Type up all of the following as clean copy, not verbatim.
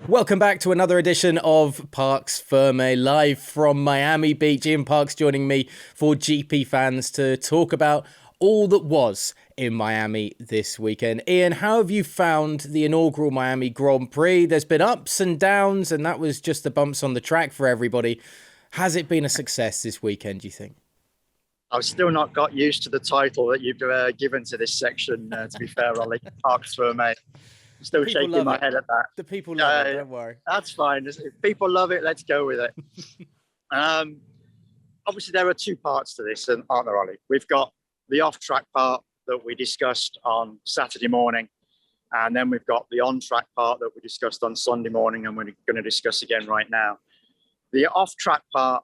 Welcome back to another edition of Parks Fermé, live from Miami Beach. Ian Parks joining me for GP Fans to talk about all that was in Miami this weekend. Ian, how have you found the inaugural Miami Grand Prix? There's been ups and downs, and that was just the bumps on the track for everybody. Has it been a success this weekend, do you think? I've still not got used to the title that you've given to this section, to be fair, Ollie. Parks Fermé. Still shaking my head at that. The people love it, don't worry. That's fine. If people love it, let's go with it. Obviously, there are two parts to this, aren't there, Ollie? We've got the off-track part that we discussed on Saturday morning, and then we've got the on-track part that we discussed on Sunday morning, and we're going to discuss again right now. The off-track part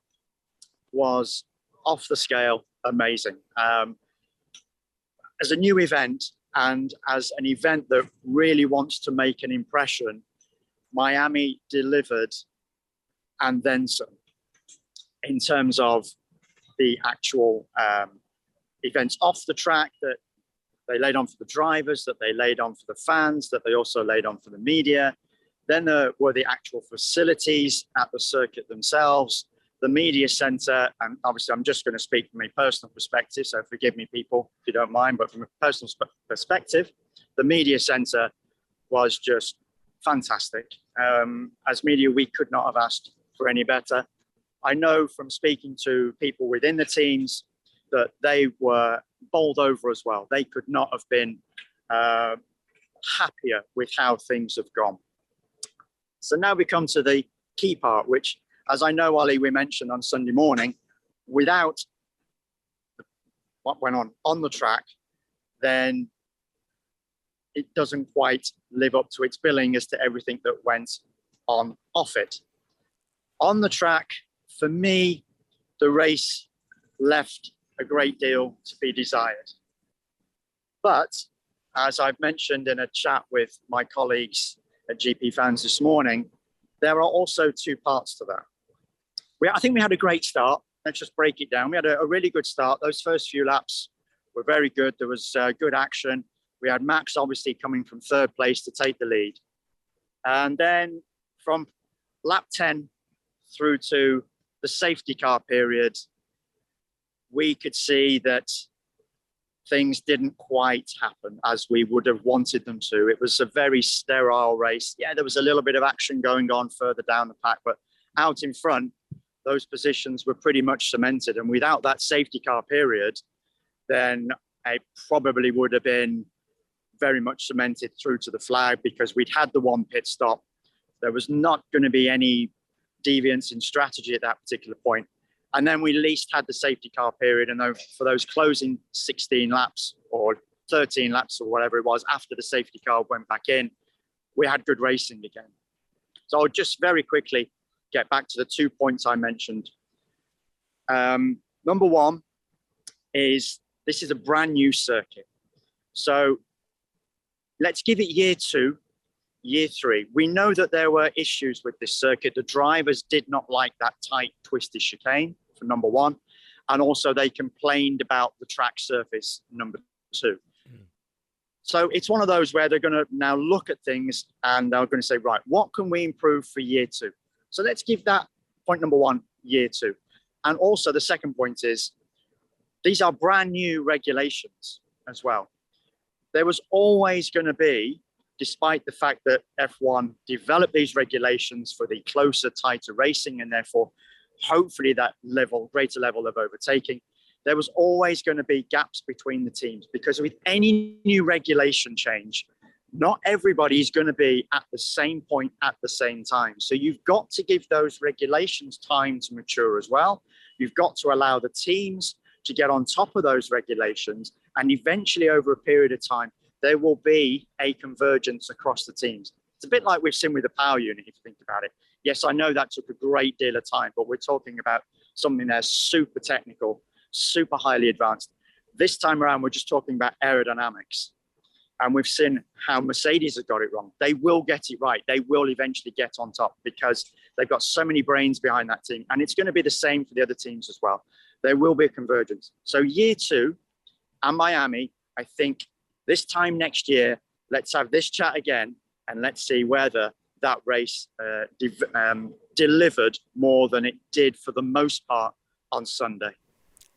was off the scale, amazing. As a new event, and as an event that really wants to make an impression, Miami delivered and then some in terms of the actual events off the track that they laid on for the drivers, that they laid on for the fans, that they also laid on for the media. Then there were the actual facilities at the circuit themselves, the media center, and obviously I'm just going to speak from a personal perspective, so forgive me people if you don't mind, but from a personal perspective, the media center was just fantastic. As media, we could not have asked for any better. I know from speaking to people within the teams that they were bowled over as well. They could not have been happier with how things have gone. So now we come to the key part, which, as I know, Ollie, we mentioned on Sunday morning, without what went on the track, then it doesn't quite live up to its billing as to everything that went on off it. On the track, for me, the race left a great deal to be desired. But as I've mentioned in a chat with my colleagues at GP Fans this morning, there are also two parts to that. I think we had a great start. Let's just break it down. We had a really good start. Those first few laps were very good. There was good action. We had Max obviously coming from third place to take the lead. And then from lap 10 through to the safety car period, we could see that things didn't quite happen as we would have wanted them to. It was a very sterile race. Yeah, there was a little bit of action going on further down the pack, but out in front, those positions were pretty much cemented. And without that safety car period, then it probably would have been very much cemented through to the flag, because we'd had the one pit stop. There was not going to be any deviance in strategy at that particular point. And then we at least had the safety car period. And for those closing 16 laps or 13 laps or whatever it was, after the safety car went back in, we had good racing again. So I'll just very quickly get back to the 2 points I mentioned. Number one is this is a brand new circuit. So let's give it year 2, year 3. We know that there were issues with this circuit. The drivers did not like that tight, twisted chicane, for number one. And also they complained about the track surface, number 2. So it's one of those where they're going to now look at things and they're going to say, right, what can we improve for year 2? So let's give that point number 1, year 2. And also the second point is, these are brand new regulations as well. There was always going to be, despite the fact that F1 developed these regulations for the closer, tighter racing, and therefore hopefully that greater level of overtaking, there was always going to be gaps between the teams, because with any new regulation change, not everybody is going to be at the same point at the same time. So you've got to give those regulations time to mature as well. You've got to allow the teams to get on top of those regulations, and eventually over a period of time, there will be a convergence across the teams. It's a bit like we've seen with the power unit, if you think about it. Yes, I know that took a great deal of time, but we're talking about something that's super technical, super highly advanced. This time around, we're just talking about aerodynamics. And we've seen how Mercedes has got it wrong. They will get it right. They will eventually get on top, because they've got so many brains behind that team. And it's going to be the same for the other teams as well. There will be a convergence. So year 2 and Miami, I think this time next year, let's have this chat again, and let's see whether that race delivered more than it did for the most part on Sunday.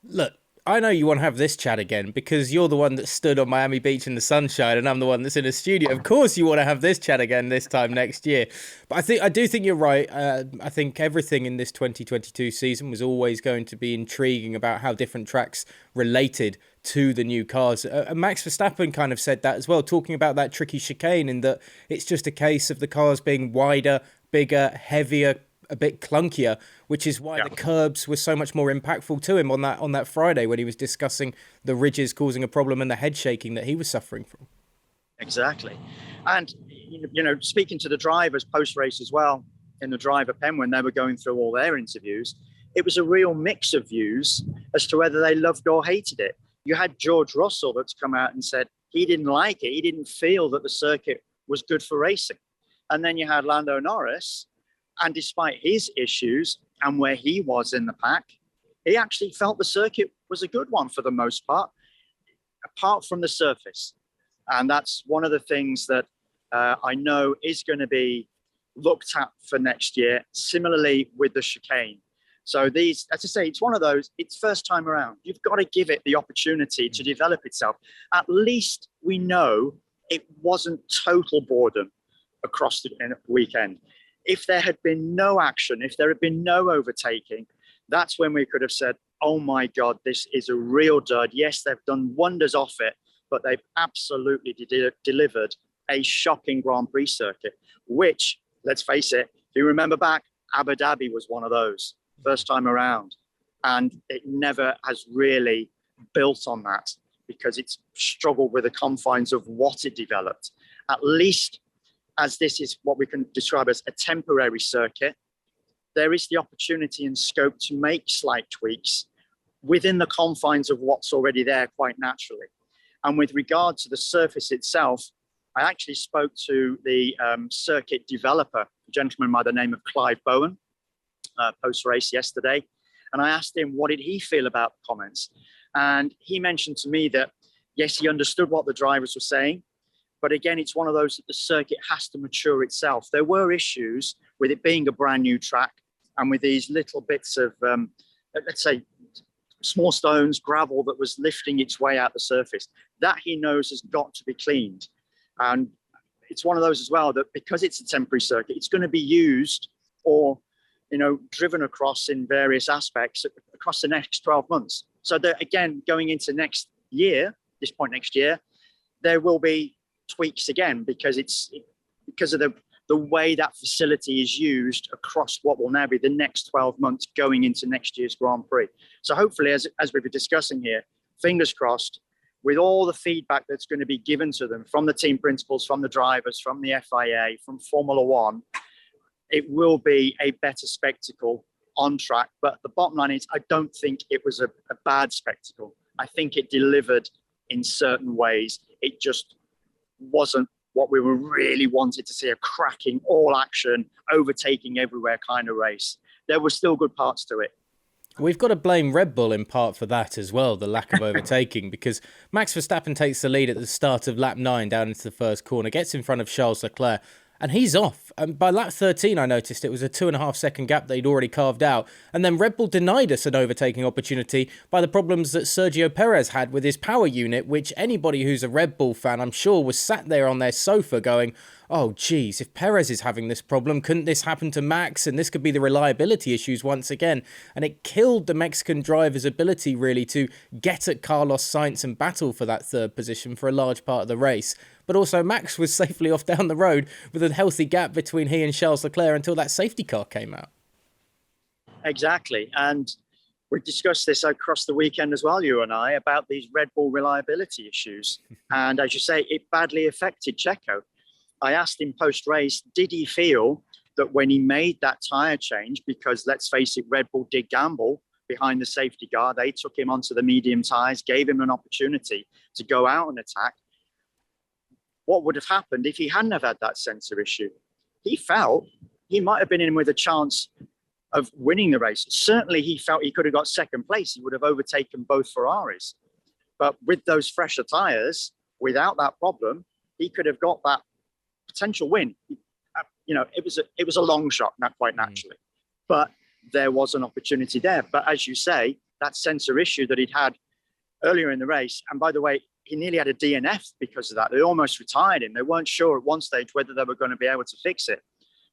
Look, I know you want to have this chat again because you're the one that stood on Miami Beach in the sunshine and I'm the one that's in a studio. Of course you want to have this chat again this time next year. But I do think you're right. I think everything in this 2022 season was always going to be intriguing about how different tracks related to the new cars. Max Verstappen kind of said that as well, talking about that tricky chicane, in that it's just a case of the cars being wider, bigger, heavier, a bit clunkier, which is why the curbs were so much more impactful to him on that Friday when he was discussing the ridges causing a problem and the head shaking that he was suffering from. Exactly. And, speaking to the drivers post-race as well, in the driver pen when they were going through all their interviews, it was a real mix of views as to whether they loved or hated it. You had George Russell that's come out and said he didn't like it. He didn't feel that the circuit was good for racing. And then you had Lando Norris, and despite his issues and where he was in the pack, he actually felt the circuit was a good one for the most part, apart from the surface. And that's one of the things that I know is going to be looked at for next year, similarly with the chicane. So these, as I say, it's one of those, it's first time around. You've got to give it the opportunity to develop itself. At least we know it wasn't total boredom across the weekend. If there had been no action, if there had been no overtaking, that's when we could have said, oh my God, this is a real dud. Yes, they've done wonders off it, but they've absolutely delivered a shocking Grand Prix circuit, which, let's face it, if you remember back, Abu Dhabi was one of those first time around. And it never has really built on that because it's struggled with the confines of what it developed. At least, as this is what we can describe as a temporary circuit, there is the opportunity and scope to make slight tweaks within the confines of what's already there quite naturally. And with regard to the surface itself, I actually spoke to the circuit developer, a gentleman by the name of Clive Bowen, post-race yesterday. And I asked him, what did he feel about the comments? And he mentioned to me that, yes, he understood what the drivers were saying. But again, it's one of those that the circuit has to mature itself. There were issues with it being a brand new track and with these little bits of, let's say, small stones, gravel that was lifting its way out the surface. That he knows has got to be cleaned. And it's one of those as well that because it's a temporary circuit, it's going to be used or, driven across in various aspects across the next 12 months. So that, again, going into next year, this point next year, there will be tweaks again because of the way that facility is used across what will now be the next 12 months going into next year's Grand Prix. So hopefully, as we've been discussing here, fingers crossed, with all the feedback that's going to be given to them from the team principals, from the drivers, from the FIA, from Formula One, it will be a better spectacle on track. But the bottom line is, I don't think it was a bad spectacle. I think it delivered in certain ways. It just wasn't what we were really wanted to see, a cracking, all action, overtaking everywhere kind of race. There were still good parts to it. We've got to blame Red Bull in part for that as well, the lack of overtaking, because Max Verstappen takes the lead at the start of lap 9 down into the first corner, gets in front of Charles Leclerc, and he's off. And by lap 13, I noticed it was a 2.5 second gap that he'd already carved out. And then Red Bull denied us an overtaking opportunity by the problems that Sergio Perez had with his power unit, which anybody who's a Red Bull fan, I'm sure, was sat there on their sofa going, oh, geez, if Perez is having this problem, couldn't this happen to Max? And this could be the reliability issues once again. And it killed the Mexican driver's ability, really, to get at Carlos Sainz and battle for that third position for a large part of the race. But also Max was safely off down the road with a healthy gap between he and Charles Leclerc until that safety car came out. Exactly. And we discussed this across the weekend as well, you and I, about these Red Bull reliability issues. And as you say, it badly affected Checo. I asked him post-race, did he feel that when he made that tyre change, because let's face it, Red Bull did gamble behind the safety car, they took him onto the medium tyres, gave him an opportunity to go out and attack. What would have happened if he hadn't have had that sensor issue? He felt he might have been in with a chance of winning the race. Certainly he felt he could have got second place. He would have overtaken both Ferraris. But with those fresher tyres, without that problem, he could have got that potential win. it was a long shot, not quite naturally, but there was an opportunity there. But as you say, that sensor issue that he'd had earlier in the race, and by the way, he nearly had a DNF because of that. They almost retired him. They weren't sure at one stage whether they were going to be able to fix it,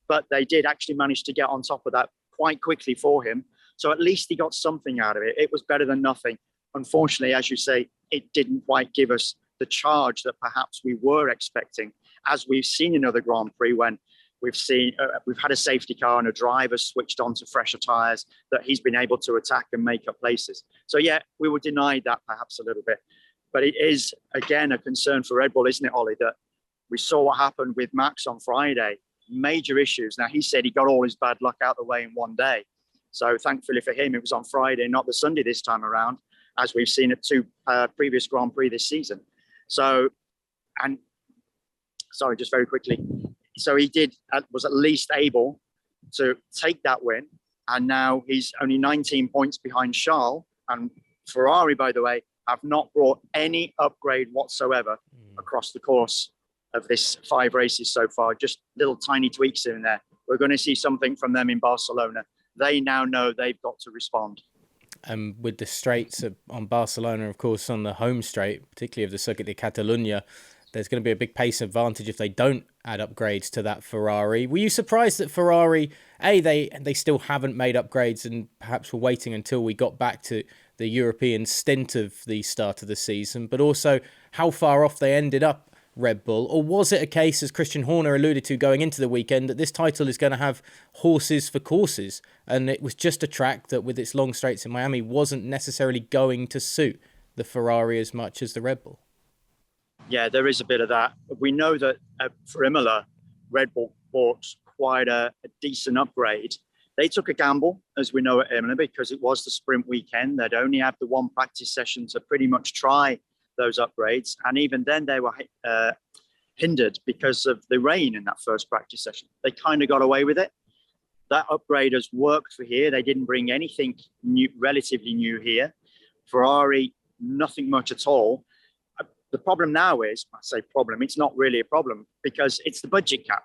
but they did actually manage to get on top of that quite quickly for him. So at least he got something out of it. It was better than nothing. Unfortunately, as you say, it didn't quite give us the charge that perhaps we were expecting, as we've seen in other Grand Prix when we've had a safety car and a driver switched onto fresher tyres, that he's been able to attack and make up places. So yeah, we were denied that perhaps a little bit. But it is, again, a concern for Red Bull, isn't it, Ollie, that we saw what happened with Max on Friday. Major issues. Now, he said he got all his bad luck out the way in one day. So thankfully for him, it was on Friday, not the Sunday this time around, as we've seen at two previous Grand Prix this season. So, and sorry, just very quickly. So he was at least able to take that win. And now he's only 19 points behind Charles. And Ferrari, by the way, have not brought any upgrade whatsoever across the course of this 5 races so far, just little tiny tweaks here and there. We're going to see something from them in Barcelona. They now know they've got to respond. And with the straights on Barcelona, of course, on the home straight, particularly of the Circuit de Catalunya, there's going to be a big pace advantage if they don't add upgrades to that Ferrari. Were you surprised that Ferrari, they still haven't made upgrades and perhaps were waiting until we got back to the European stint of the start of the season, but also how far off they ended up, Red Bull? Or was it a case, as Christian Horner alluded to going into the weekend, that this title is going to have horses for courses, and it was just a track that with its long straights in Miami wasn't necessarily going to suit the Ferrari as much as the Red Bull? Yeah, there is a bit of that. We know that for Imola, Red Bull bought quite a decent upgrade. They took a gamble, as we know at Imola, because it was the sprint weekend. They'd only have the one practice session to pretty much try those upgrades. And even then they were hindered because of the rain in that first practice session. They kind of got away with it. That upgrade has worked for here. They didn't bring anything new, relatively new here. Ferrari, nothing much at all. The problem now is, I say problem, it's not really a problem because it's the budget cap.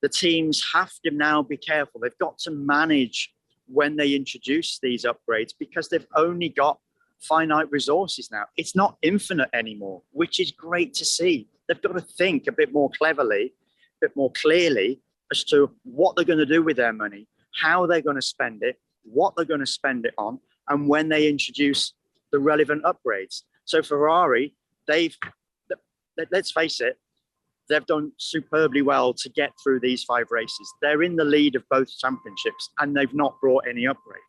The teams have to now be careful. They've got to manage when they introduce these upgrades because they've only got finite resources now. It's not infinite anymore, which is great to see. They've got to think a bit more cleverly, a bit more clearly as to what they're going to do with their money, how they're going to spend it, what they're going to spend it on, and when they introduce the relevant upgrades. So Ferrari, let's face it, they've done superbly well to get through these 5 races. They're in the lead of both championships and they've not brought any upgrade.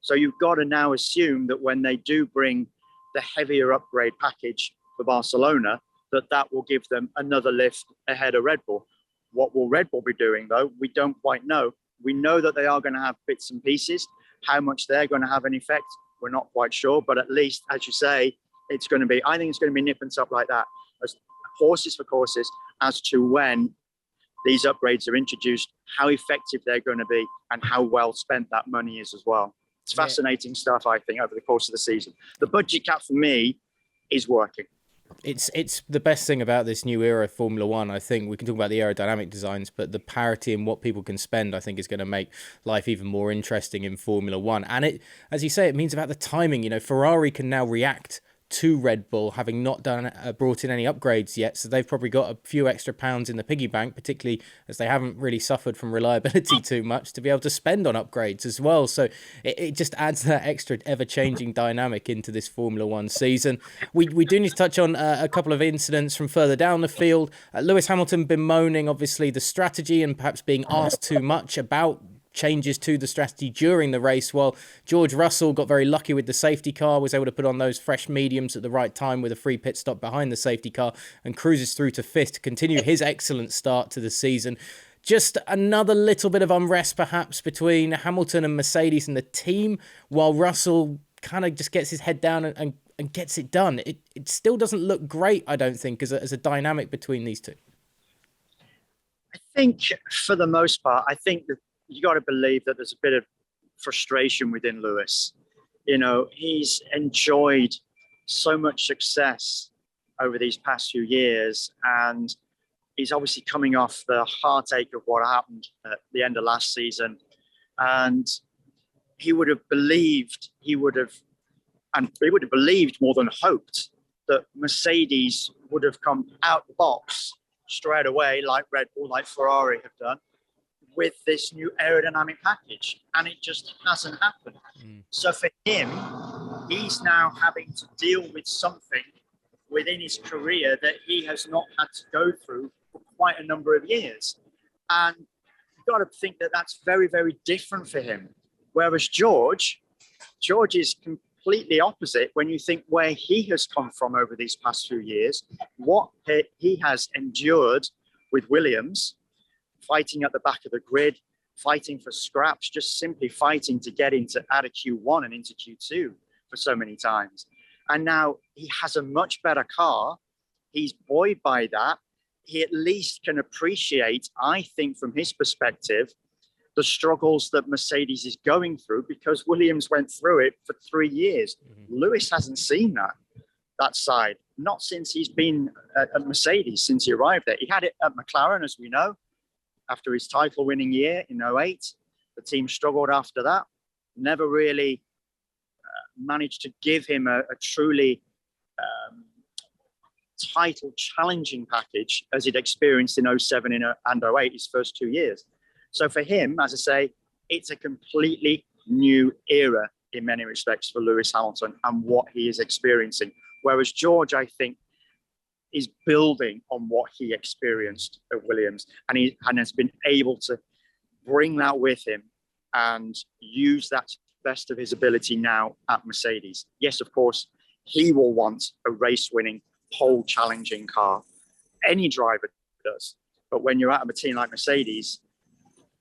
So you've got to now assume that when they do bring the heavier upgrade package for Barcelona, that will give them another lift ahead of Red Bull. What will Red Bull be doing, though? We don't quite know. We know that they are going to have bits and pieces. How much they're going to have an effect, we're not quite sure. But at least, as you say, I think it's going to be nip and tuck like that, as horses for courses, as to when these upgrades are introduced, how effective they're going to be, and how well spent that money is as well. It's fascinating stuff, I think, over the course of the season. The budget cap for me is working. It's the best thing about this new era of Formula One. I think we can talk about the aerodynamic designs, but the parity in what people can spend, I think, is going to make life even more interesting in Formula One. And it, as you say, it means about the timing. Ferrari can now react to Red Bull, having not brought in any upgrades yet. So they've probably got a few extra pounds in the piggy bank, particularly as they haven't really suffered from reliability too much, to be able to spend on upgrades as well. So it just adds that extra ever-changing dynamic into this Formula One season. We do need to touch on a couple of incidents from further down the field. Lewis Hamilton bemoaning, obviously, the strategy and perhaps being asked too much about changes to the strategy during the race, while George Russell got very lucky with the safety car, was able to put on those fresh mediums at the right time with a free pit stop behind the safety car and cruises through to 5th to continue his excellent start to the season. Just another little bit of unrest perhaps between Hamilton and Mercedes and the team, while Russell kind of just gets his head down and gets it done. It still doesn't look great, I don't think, as a dynamic between these two. I think for the most part, I think that you got to believe that there's a bit of frustration within Lewis. He's enjoyed so much success over these past few years, and He's obviously coming off the heartache of what happened at the end of last season. And he would have believed more than hoped that Mercedes would have come out the box straight away, like Red Bull, like Ferrari have done, with this new aerodynamic package. And it just hasn't happened. So for him, he's now having to deal with something within his career that he has not had to go through for quite a number of years. And you've got to think that that's very, very different for him. Whereas George is completely opposite when you think where he has come from over these past few years, what he has endured with Williams, fighting at the back of the grid, fighting for scraps, just simply fighting to get out of Q1 and into Q2 for so many times. And now he has a much better car. He's buoyed by that. He at least can appreciate, I think, from his perspective, the struggles that Mercedes is going through, because Williams went through it for 3 years. Lewis hasn't seen that side, not since he's been at Mercedes, since he arrived there. He had it at McLaren, as we know, after his title-winning year in 2008. The team struggled after that, never really managed to give him a truly title challenging package as he'd experienced in 2007 and 2008, his first 2 years. So for him, as I say, it's a completely new era in many respects for Lewis Hamilton and what he is experiencing. Whereas George, I think, is building on what he experienced at Williams, and has been able to bring that with him and use that to the best of his ability now at Mercedes. Yes, of course, he will want a race-winning, pole-challenging car. Any driver does. But when you're at a team like Mercedes,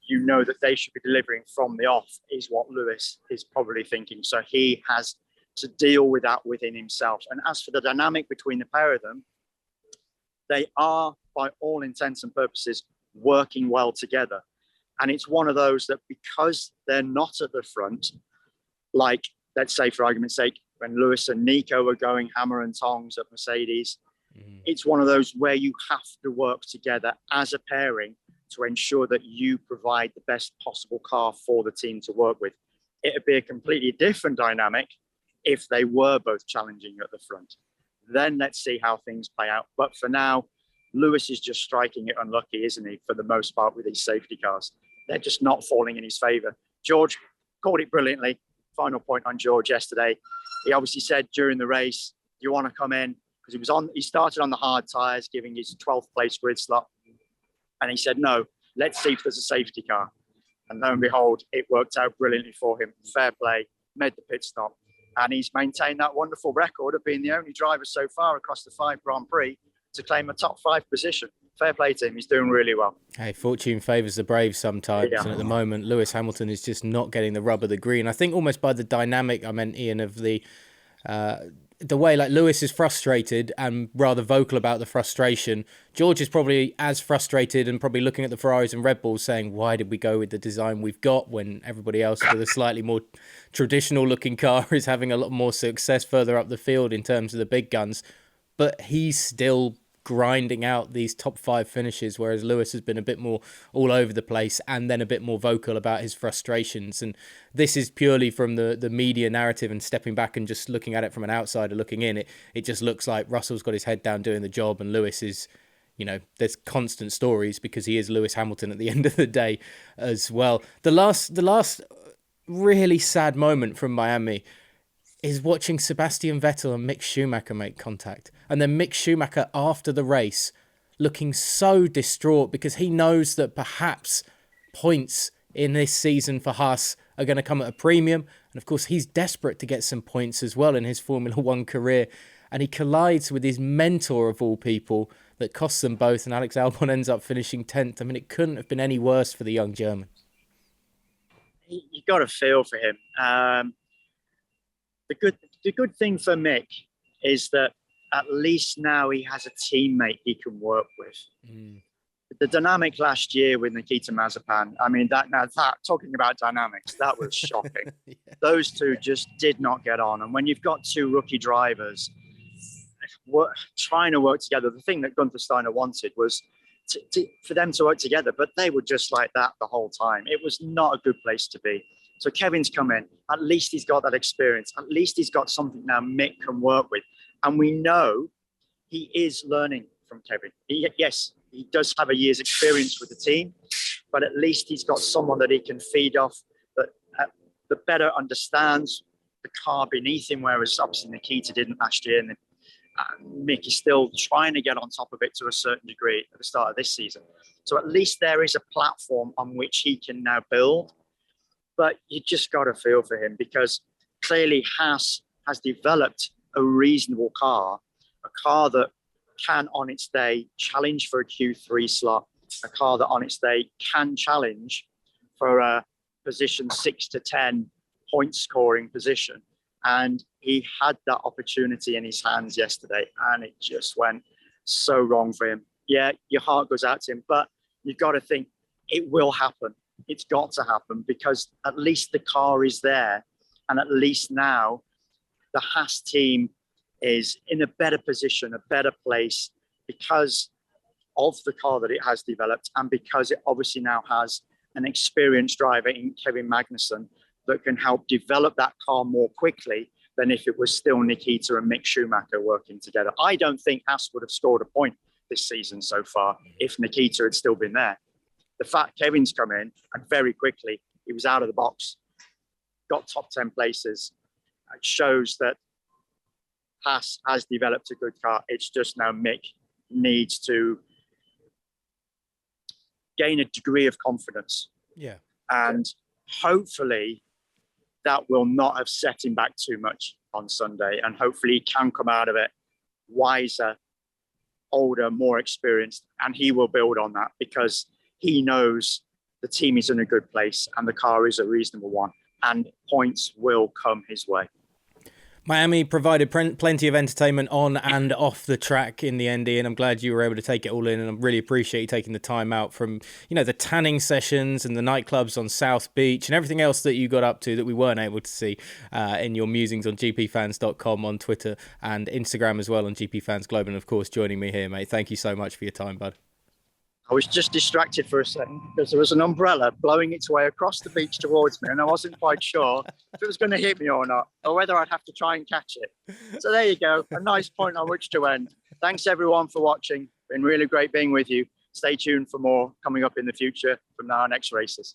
you know that they should be delivering from the off, is what Lewis is probably thinking. So he has to deal with that within himself. And as for the dynamic between the pair of them, they are, by all intents and purposes, working well together. And it's one of those that, because they're not at the front, like, let's say, for argument's sake, when Lewis and Nico were going hammer and tongs at Mercedes, it's one of those where you have to work together as a pairing to ensure that you provide the best possible car for the team to work with. It would be a completely different dynamic if they were both challenging at the front. Then let's see how things play out. But for now, Lewis is just striking it unlucky, isn't he, for the most part with his safety cars. They're just not falling in his favour. George called it brilliantly. Final point on George yesterday. He obviously said during the race, do you want to come in? Because he started on the hard tyres, giving his 12th place grid slot. And he said, no, let's see if there's a safety car. And lo and behold, it worked out brilliantly for him. Fair play, made the pit stop. And he's maintained that wonderful record of being the only driver so far across the 5 Grand Prix to claim a top 5 position. Fair play to him. He's doing really well. Hey, fortune favours the brave sometimes. Yeah. And at the moment, Lewis Hamilton is just not getting the rub of the green. I think almost by the dynamic, I meant, Ian, of the way like Lewis is frustrated and rather vocal about the frustration. George is probably as frustrated and probably looking at the Ferraris and Red Bulls saying, why did we go with the design we've got when everybody else with a slightly more traditional looking car is having a lot more success further up the field in terms of the big guns. But he's still grinding out these top 5 finishes, whereas Lewis has been a bit more all over the place and then a bit more vocal about his frustrations. And this is purely from the media narrative, and stepping back and just looking at it from an outsider looking in, it just looks like Russell's got his head down doing the job, and Lewis is, there's constant stories because he is Lewis Hamilton at the end of the day as well. The last really sad moment from Miami is watching Sebastian Vettel and Mick Schumacher make contact. And then Mick Schumacher, after the race, looking so distraught because he knows that perhaps points in this season for Haas are going to come at a premium. And of course, he's desperate to get some points as well in his Formula One career. And he collides with his mentor of all people that costs them both. And Alex Albon ends up finishing 10th. I mean, it couldn't have been any worse for the young German. You got to feel for him. The good thing for Mick is that at least now he has a teammate he can work with. The dynamic last year with Nikita Mazepin, I mean, that talking about dynamics, that was shocking. Yeah. Those two just did not get on. And when you've got 2 rookie drivers trying to work together, the thing that Gunther Steiner wanted was for them to work together, but they were just like that the whole time. It was not a good place to be. So Kevin's come in. At least he's got that experience. At least he's got something now Mick can work with. And we know he is learning from Kevin. Yes, he does have a year's experience with the team, but at least he's got someone that he can feed off that better understands the car beneath him, whereas obviously Nikita didn't last year. And Mick is still trying to get on top of it to a certain degree at the start of this season. So at least there is a platform on which he can now build. But you just got to feel for him, because clearly Haas has developed a reasonable car, a car that can on its day challenge for a Q3 slot, a car that on its day can challenge for a position 6 to 10 point scoring position. And he had that opportunity in his hands yesterday, and it just went so wrong for him. Yeah, your heart goes out to him, but you've got to think it will happen. It's got to happen, because at least the car is there. And at least now the Haas team is in a better position, a better place, because of the car that it has developed, and because it obviously now has an experienced driver in Kevin Magnussen that can help develop that car more quickly than if it was still Nikita and Mick Schumacher working together. I don't think Haas would have scored a point this season so far if Nikita had still been there. The fact Kevin's come in and very quickly, he was out of the box, got top 10 places. It shows that Haas has developed a good car. It's just now Mick needs to gain a degree of confidence. Yeah. And hopefully that will not have set him back too much on Sunday. And hopefully he can come out of it wiser, older, more experienced, and he will build on that, because he knows the team is in a good place and the car is a reasonable one, and points will come his way. Miami provided plenty of entertainment on and off the track in the end, and I'm glad you were able to take it all in, and I really appreciate you taking the time out from, the tanning sessions and the nightclubs on South Beach and everything else that you got up to that we weren't able to see in your musings on gpfans.com, on Twitter and Instagram as well, on GPFans Global, and of course joining me here, mate. Thank you so much for your time, bud. I was just distracted for a second because there was an umbrella blowing its way across the beach towards me, and I wasn't quite sure if it was going to hit me or not, or whether I'd have to try and catch it. So there you go, a nice point on which to end. Thanks everyone for watching. Been really great being with you. Stay tuned for more coming up in the future from now on X Races.